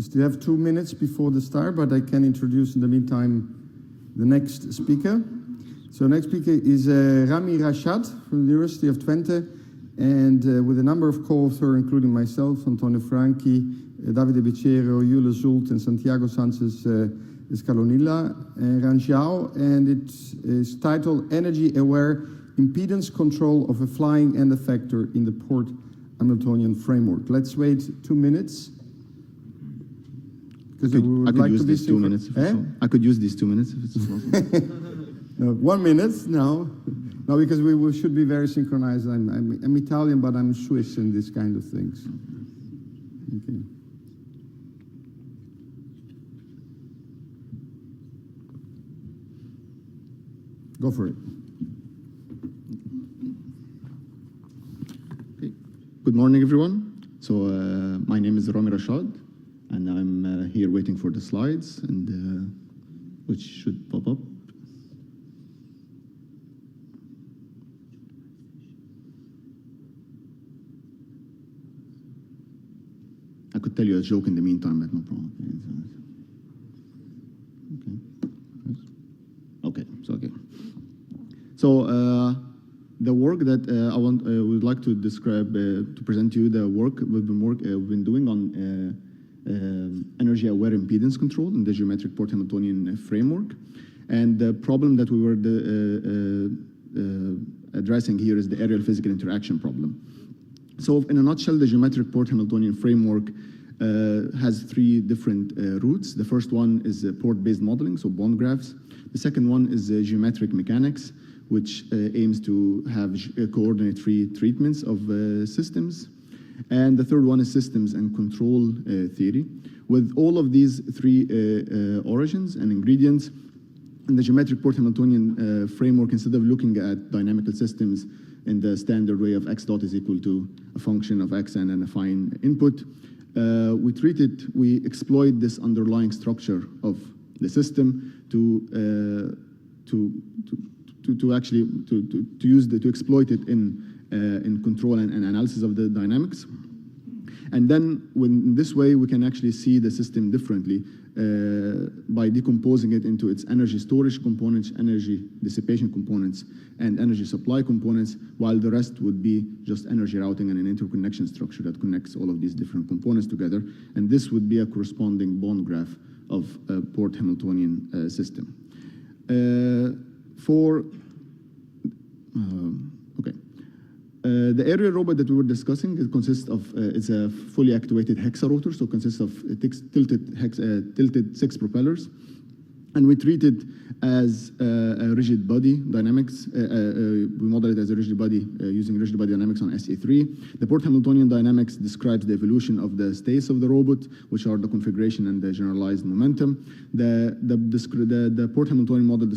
We still have 2 minutes before the start, but I can introduce in the meantime the next speaker. So next speaker is Rami Rashad from the University of Twente, and with a number of co-authors, including myself, Antonio Franchi, Davide Becerro, Yula Zult, and Santiago Sanchez Escalonilla Ranjao, and it is titled Energy-Aware Impedance Control of a Flying End-Effector in the Port-Hamiltonian Framework. Let's wait 2 minutes. I could use these 2 minutes. I could use these 2 minutes if it's possible. No, 1 minute now. No, because we should be very synchronized. I'm Italian, but I'm Swiss in this kind of things. Okay. Go for it. Okay. Good morning, everyone. So my name is Rami Rashad, and I'm here waiting for the slides, and which should pop up. I could tell you a joke in the meantime, but no problem. Okay. So the work that I would like to describe, to present to you the work we've been doing on energy-aware impedance control in the geometric Port-Hamiltonian framework. And the problem that we were addressing here is the aerial physical interaction problem. So in a nutshell, the geometric Port-Hamiltonian framework has 3 different routes. The first one is port-based modeling, so bond graphs. The second one is geometric mechanics, which aims to have coordinate-free treatments of systems. And the third one is systems and control theory. With all of these 3 origins and ingredients, in the geometric Port-Hamiltonian framework, instead of looking at dynamical systems in the standard way of x dot is equal to a function of x and an affine input, we exploit this underlying structure of the system to exploit it in control and analysis of the dynamics. And then in this way, we can actually see the system differently by decomposing it into its energy storage components, energy dissipation components, and energy supply components, while the rest would be just energy routing and an interconnection structure that connects all of these different components together. And this would be a corresponding bond graph of a Port-Hamiltonian system. The aerial robot that we were discussing, it consists of, it's a fully actuated hexarotor, so it consists of tilted 6 propellers. And we treat it as a rigid body dynamics. We model it as a rigid body using rigid body dynamics on SE3. The Port-Hamiltonian dynamics describes the evolution of the states of the robot, which are the configuration and the generalized momentum. The Port-Hamiltonian model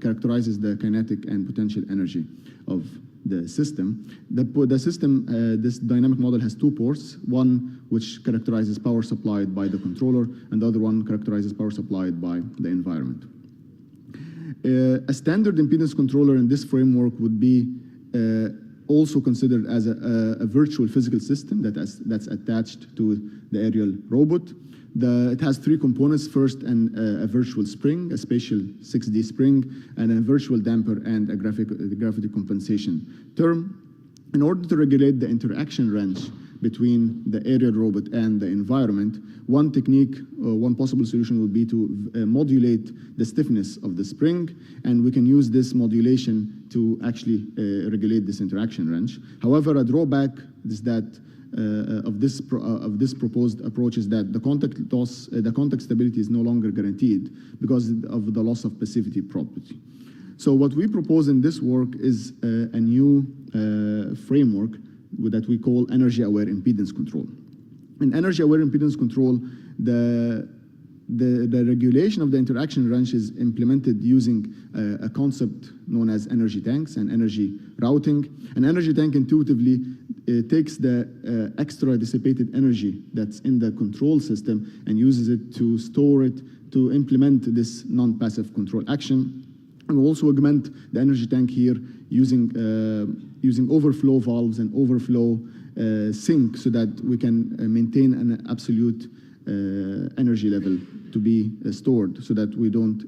characterizes the kinetic and potential energy of the system. This dynamic model has 2 ports, one which characterizes power supplied by the controller, and the other one characterizes power supplied by the environment. A standard impedance controller in this framework would be also considered as a virtual physical system that's attached to the aerial robot. It has 3 components. First, a virtual spring, a spatial 6D spring, and a virtual damper and a gravity compensation term. In order to regulate the interaction range between the aerial robot and the environment, one technique, one possible solution would be to modulate the stiffness of the spring, and we can use this modulation to actually regulate this interaction range. However, a drawback is that of this proposed approach is that the contact stability is no longer guaranteed because of the loss of passivity property. So what we propose in this work is a new framework that we call energy-aware impedance control. In energy-aware impedance control, the regulation of the interaction range is implemented using a concept known as energy tanks and energy routing. An energy tank intuitively takes the extra dissipated energy that's in the control system and uses it to store it to implement this non-passive control action. And we also augment the energy tank here using overflow valves and overflow sink so that we can maintain an absolute energy level to be stored so that we don't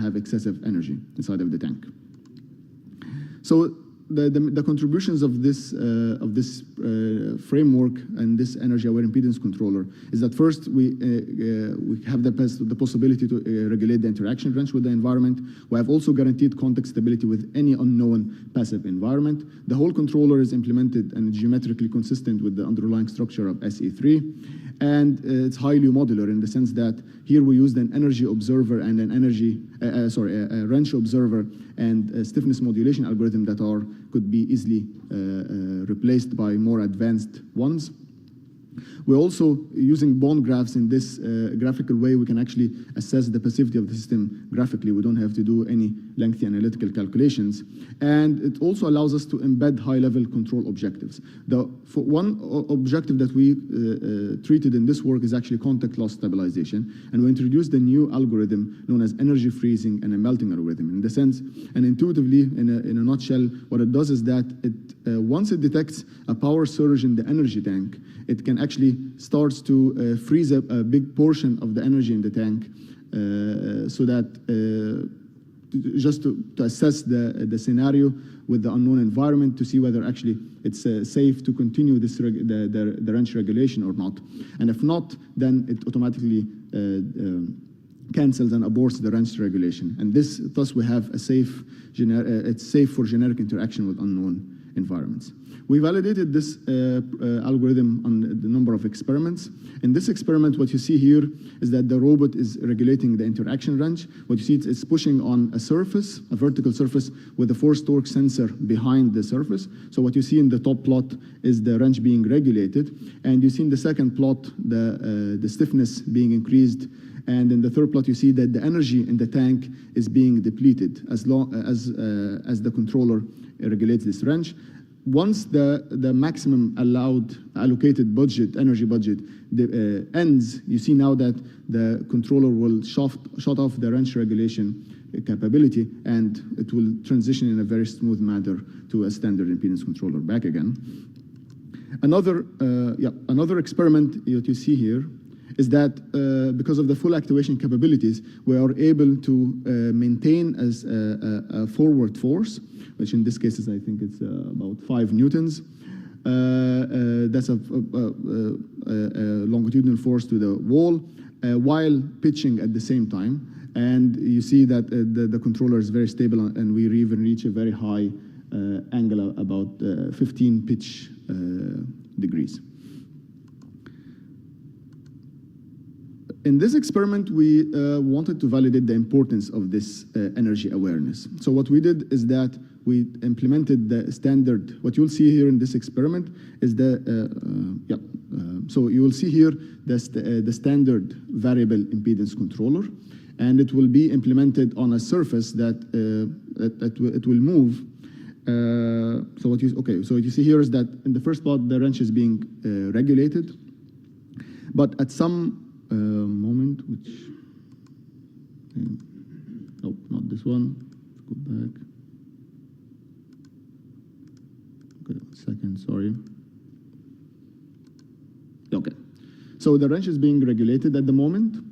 have excessive energy inside of the tank. So the contributions of this framework and this energy-aware impedance controller is that first we have the possibility to regulate the interaction range with the environment. We have also guaranteed contact stability with any unknown passive environment. The whole controller is implemented and geometrically consistent with the underlying structure of SE3. And it's highly modular in the sense that here we used an energy observer and an a wrench observer and a stiffness modulation algorithm that could be easily replaced by more advanced ones. We're also using bond graphs in this graphical way. We can actually assess the passivity of the system graphically. We don't have to do any lengthy analytical calculations. And it also allows us to embed high-level control objectives. For one objective that we treated in this work is actually contact loss stabilization. And we introduced a new algorithm known as energy freezing and a melting algorithm. In the sense, and intuitively, in a nutshell, what it does is that once it detects a power surge in the energy tank, it can actually starts to freeze a big portion of the energy in the tank so that just to assess the scenario with the unknown environment to see whether actually it's safe to continue this the wrench regulation or not. And if not, then it automatically cancels and aborts the wrench regulation. And thus we have a it's safe for generic interaction with unknown environments. We validated this algorithm on the number of experiments. In this experiment, what you see here is that the robot is regulating the interaction range. What you see, it's pushing on a surface, a vertical surface, with a force torque sensor behind the surface. So what you see in the top plot is the range being regulated. And you see in the second plot, the stiffness being increased. And in the third plot, you see that the energy in the tank is being depleted as long as the controller regulates this range. Once the maximum allocated energy budget ends, you see now that the controller will shut off the wrench regulation capability, and it will transition in a very smooth manner to a standard impedance controller back again. Another experiment that you see here is that because of the full activation capabilities, we are able to maintain as a forward force, which in this case is, I think it's about 5 newtons. That's a longitudinal force to the wall while pitching at the same time. And you see that the controller is very stable, and we even reach a very high angle, about 15 pitch degrees. In this experiment, we wanted to validate the importance of this energy awareness. So what we did is that we implemented the standard. What you'll see here in this experiment is so you will see here the standard variable impedance controller, and it will be implemented on a surface that it will move. So what you see here is that in the first plot, the wrench is being regulated, but at some moment, which, nope, not this one, let's go back. Okay, 1 second, sorry. Okay, so the wrench is being regulated at the moment,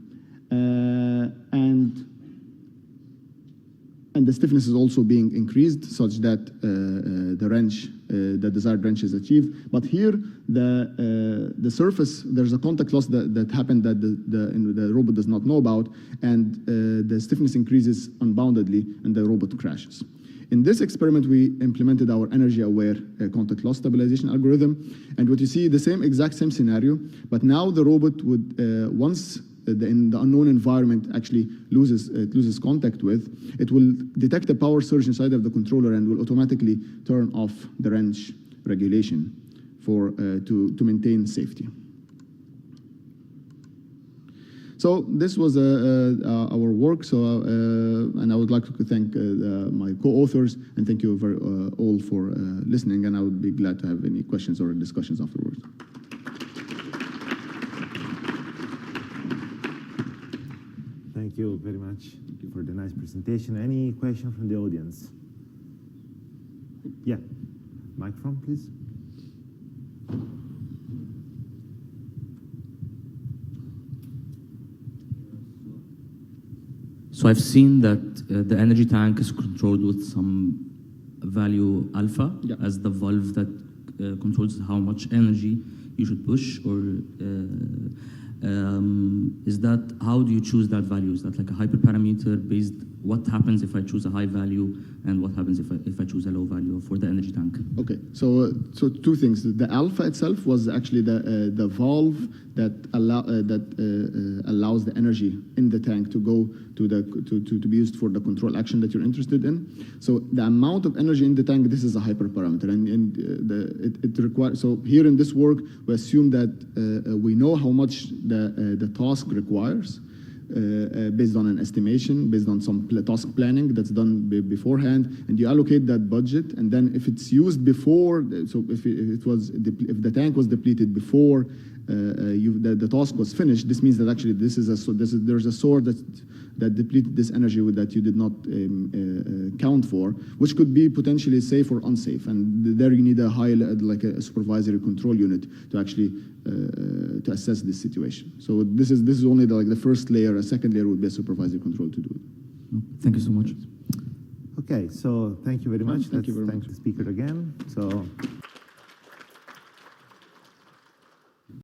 and the stiffness is also being increased such that the desired wrench is achieved. But here, the surface, there's a contact loss that happened that the robot does not know about, and the stiffness increases unboundedly, and the robot crashes. In this experiment, we implemented our energy-aware contact loss stabilization algorithm, and what you see, the exact same scenario, but now the robot would, once in the unknown environment actually loses contact with, it will detect a power surge inside of the controller and will automatically turn off the wrench regulation to maintain safety. So this was our work. And I would like to thank my co-authors, and thank you all for listening. And I would be glad to have any questions or discussions afterwards. Thank you very much for the nice presentation. Any question from the audience? Yeah, microphone, please. So I've seen that the energy tank is controlled with some value alpha Yeah. as the valve that controls how much energy you should push, or is that, how do you choose that value? Is that like a hyperparameter based, what happens if I choose a high value, and what happens if I choose a low value for the energy tank? Okay, so two things. The alpha itself was actually the valve that allows the energy in the tank to go to be used for the control action that you're interested in. So the amount of energy in the tank, this is a hyperparameter, and it requires. So here in this work, we assume that we know how much the task requires. Based on an estimation, based on some task planning that's done beforehand, and you allocate that budget, and then if it's used before, so if the tank was depleted before the task was finished, this means that actually there's a source that depleted this energy that you did not count for, which could be potentially safe or unsafe, and there you need a high, like a supervisory control unit to actually to assess this situation. So this is only the first layer. A second layer would be a supervisory control to do it. Thank you so much. Okay, so thank you very much. Thank you very Let's much. thank the speaker again. So